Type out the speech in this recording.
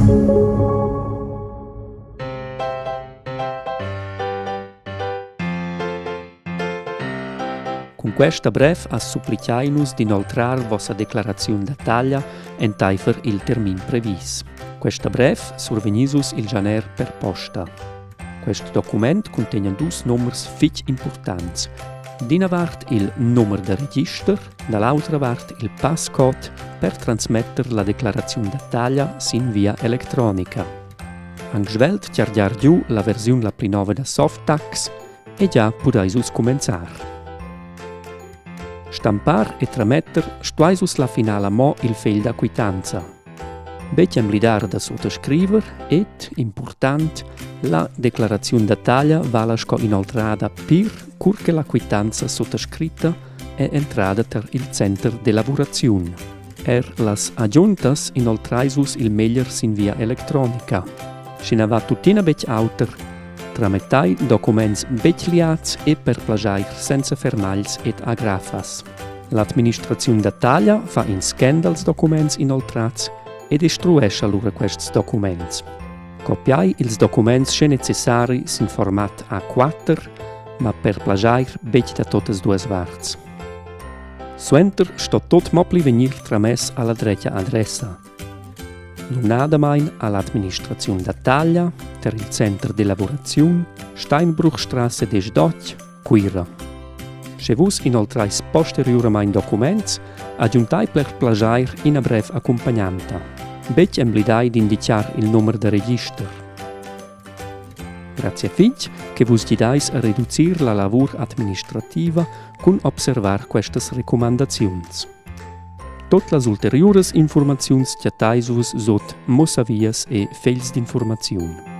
Con questa brev a supplicainus di inoltrar vossa declarazione da taglia en taifer il termin previs. Questa brev survenisus il janer per posta. Questo document contiene dus numers fich importants. D'ina vart il numero de register, dall'altra vart il passcode per trasmettere la declarazione da taglia sin via elettronica. Angsvelt chiardiar giù la versione la pli nova da Softax e già podaisus comenzar. Stampar e trametter stuaisus la finala mo il fegl da quitanza. Becem lidar da sottoscriver et, important, la declarazione da taglia vala sco inoltrada pir cur che la quitanza sottoscritta è entrada ter il center de lavorazione. Las aggiuntas inoltraisus il meglier sin via elettronica. Scina tuttina bec auter, tramettai documents bec liats e per plagiair senza fermagls et agrafas. L'administrazione da taglia fa in scan dels documents inoltrats e destruesce allora questi documents. Copiai ils documents se necessari in format A4, ma per plagiair bec da totes duas varts. Suenter sto tot mopli venir trames alla dreccia adressa. Nunadamain all'administrazione da taglia, ter il center de lavorazione, Steinbruchstrasse 18, Quira. Se vus inoltrais posteriormain documents, aggiuntai per plagiair in a brev accompagnanta. Bec emblidai d'indicar il numero de register. Grazie a fitch che vus gidais a reducir la lavur administrativa con observar questas recommandaziuns. Tot las ulteriores informaziuns chiataisus sot Mossavias e Fels d'informaziun.